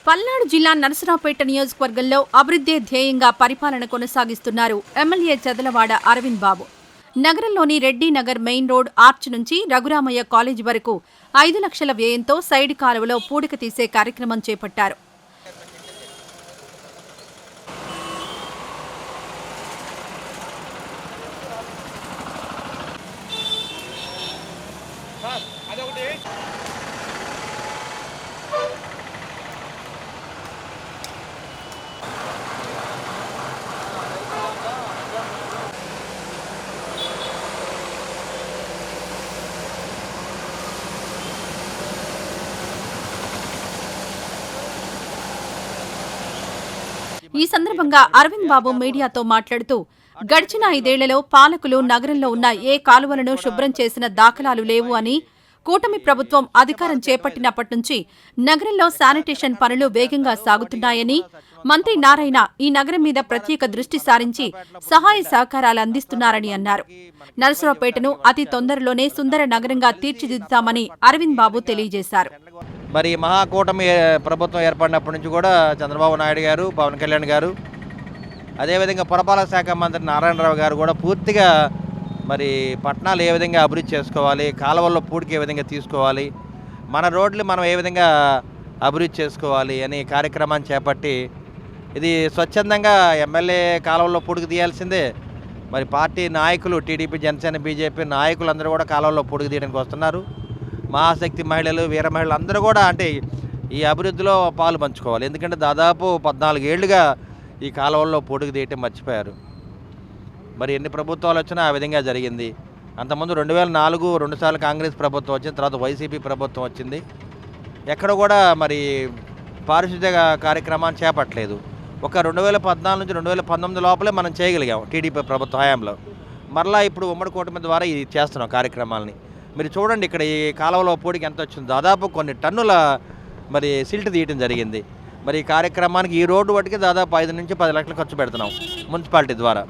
పల్నాడు జిల్లా నరసరావుపేట నియోజకవర్గంలో అభివృద్ధి ధ్యేయంగా పరిపాలన కొనసాగిస్తున్నారు ఎమ్మెల్యే చదలవాడ అరవింద్ బాబు. నగరంలోని Reddy Nagar main road arch నుంచి రఘురామయ్య కాలేజీ వరకు 5 లక్షల వ్యయంతో సైడ్ కాలువలో పూడిక తీసే కార్యక్రమం చేపట్టారు. ఈ సందర్భంగా అరవింద్ బాబు మీడియాతో మాట్లాడుతూ, గడిచిన 5 ఏళ్లలో పాలకులు నగరంలో ఉన్న ఏ కాలువలను శుభ్రం చేసిన దాఖలాలు లేవు అని, కూటమి ప్రభుత్వం అధికారం చేపట్టినప్పటి నుంచి నగరంలో శానిటేషన్ పనులు వేగంగా సాగుతున్నాయని, మంత్రి నారాయణ ఈ నగరం మీద ప్రత్యేక దృష్టి సారించి సహాయ సహకారాలు అందిస్తున్నారని అన్నారు. నరసరావుపేటను అతి తొందరలోనే సుందర నగరంగా తీర్చిదిద్దుతామని అరవింద్ బాబు తెలియజేశారు. మరి మహాకూటమి ప్రభుత్వం ఏర్పడినప్పటి నుంచి కూడా చంద్రబాబు నాయుడు గారు, పవన్ కళ్యాణ్ గారు, అదేవిధంగా పురపాలక శాఖ మంత్రి నారాయణరావు గారు కూడా పూర్తిగా మరి పట్టణాలు ఏ విధంగా అభివృద్ధి చేసుకోవాలి, కాలువల్లో పూడికి ఏ విధంగా తీసుకోవాలి, మన రోడ్లు మనం ఏ విధంగా అభివృద్ధి చేసుకోవాలి అనే కార్యక్రమాన్ని చేపట్టి, ఇది స్వచ్ఛందంగా ఎమ్మెల్యే కాలువల్లో పూడికి తీయాల్సిందే. మరి పార్టీ నాయకులు టీడీపీ, జనసేన, బీజేపీ నాయకులందరూ కూడా కాలువల్లో పూడికి తీయడానికి వస్తున్నారు. మహాశక్తి మహిళలు, వీర మహిళలు అందరూ కూడా అంటే ఈ అభివృద్ధిలో పాలు పంచుకోవాలి. ఎందుకంటే దాదాపు 14 ఏళ్లుగా ఈ కాలువల్లో పూడికి తీయటం మర్చిపోయారు. మరి ఎన్ని ప్రభుత్వాలు వచ్చినా ఆ విధంగా జరిగింది. అంతకుముందు 2004 2 కాంగ్రెస్ ప్రభుత్వం వచ్చింది, తర్వాత వైసీపీ ప్రభుత్వం వచ్చింది. ఎక్కడ కూడా మరి పారిశుద్ధ్య కార్యక్రమాన్ని చేపట్టలేదు. ఒక 2014 నుంచి 2019 లోపలే మనం చేయగలిగాం టీడీపీ ప్రభుత్వ హయాంలో. మరలా ఇప్పుడు ఉమ్మడి కూటమి ద్వారా ఇది చేస్తున్నాం కార్యక్రమాలని. మీరు చూడండి, ఇక్కడ ఈ కాలువలో పూడికి ఎంత వచ్చింది, దాదాపు కొన్ని టన్నుల మరి సిల్ట్ తీయటం జరిగింది. మరి ఈ కార్యక్రమానికి ఈ రోడ్డు వాటికి దాదాపు 5 నుంచి 10 లక్షలు ఖర్చు పెడుతున్నాం మున్సిపాలిటీ ద్వారా.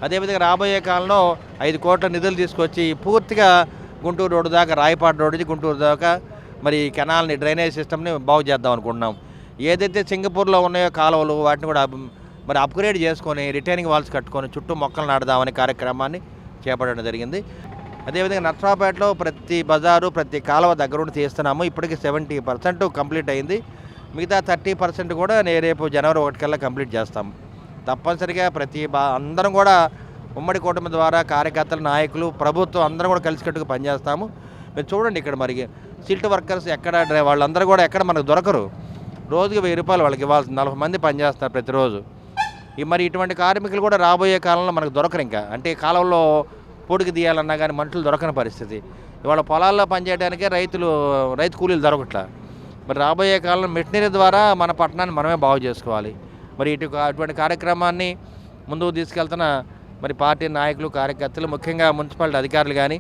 అదేవిధంగా రాబోయే కాలంలో 5 కోట్ల నిధులు తీసుకొచ్చి పూర్తిగా గుంటూరు రోడ్డు దాకా, రాయపాడు రోడ్డు నుంచి గుంటూరు దాకా మరి కెనాల్ని, డ్రైనేజ్ సిస్టమ్ని బాగు చేద్దాం అనుకుంటున్నాం. ఏదైతే సింగపూర్లో ఉన్నాయో కాలువలు వాటిని కూడా మరి అప్గ్రేడ్ చేసుకొని రిటైనింగ్ వాల్స్ కట్టుకొని చుట్టూ మొక్కలు నాటుదామనే కార్యక్రమాన్ని చేపట్టడం జరిగింది. అదేవిధంగా నరసరావుపేటలో ప్రతి బజారు, ప్రతి కాలువ దగ్గరుండి తీస్తున్నాము. ఇప్పటికి 70% కంప్లీట్ అయింది. మిగతా 30% కూడా రేపు జనవరి 1 కల్లా కంప్లీట్ చేస్తాము. తప్పనిసరిగా అందరం కూడా ఉమ్మడి కూటమి ద్వారా కార్యకర్తలు, నాయకులు, ప్రభుత్వం అందరం కూడా కలిసికట్టుగా పనిచేస్తాము. మీరు చూడండి, ఇక్కడ మరి సిల్ట్ వర్కర్స్ ఎక్కడ వాళ్ళందరూ కూడా ఎక్కడ మనకు దొరకరు. రోజుకి 1000 రూపాయలు వాళ్ళకి ఇవ్వాల్సింది. 40 మంది పనిచేస్తారు ప్రతిరోజు. మరి ఇటువంటి కార్మికులు కూడా రాబోయే కాలంలో మనకు దొరకరు. ఇంకా అంటే కాలంలో పూడికి తీయాలన్నా కానీ మనుషులు దొరకని పరిస్థితి. ఇవాళ పొలాల్లో పనిచేయడానికే రైతు కూలీలు దొరకట్లా. మరి రాబోయే కాలంలో మెషినరీ ద్వారా మన పట్టణాన్ని మనమే బాగు చేసుకోవాలి. మరి అటువంటి కార్యక్రమాన్ని ముందుకు తీసుకెళ్తున్న మరి పార్టీ నాయకులు, కార్యకర్తలు, ముఖ్యంగా మున్సిపాలిటీ అధికారులు కానీ,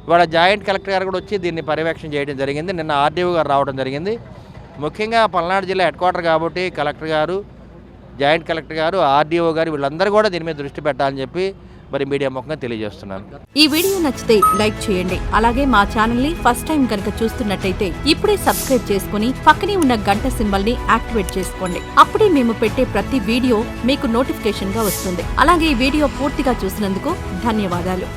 ఇవాళ జాయింట్ కలెక్టర్ గారు కూడా వచ్చి దీన్ని పర్యవేక్షణ చేయడం జరిగింది. నిన్న ఆర్డీఓ గారు రావడం జరిగింది. ముఖ్యంగా పల్నాడు జిల్లా హెడ్ క్వార్టర్ కాబట్టి కలెక్టర్ గారు, జాయింట్ కలెక్టర్ గారు, ఆర్డీఓ గారు వీళ్ళందరూ కూడా దీని మీద దృష్టి పెట్టాలని చెప్పి మరి మీడియా ముఖంగా తెలియజేస్తున్నాను. ఈ వీడియో నచ్చితే లైక్ చేయండి. అలాగే మా ఛానల్ ని ఫస్ట్ టైం కనుక చూస్తున్నట్టయితే ఇప్పుడే సబ్స్క్రైబ్ చేసుకుని పక్కనే ఉన్న గంట సింబల్ ని యాక్టివేట్ చేసుకోండి. అప్పుడే మేము పెట్టే ప్రతి వీడియో మీకు నోటిఫికేషన్ గా వస్తుంది. అలాగే ఈ వీడియో పూర్తిగా చూసినందుకు ధన్యవాదాలు.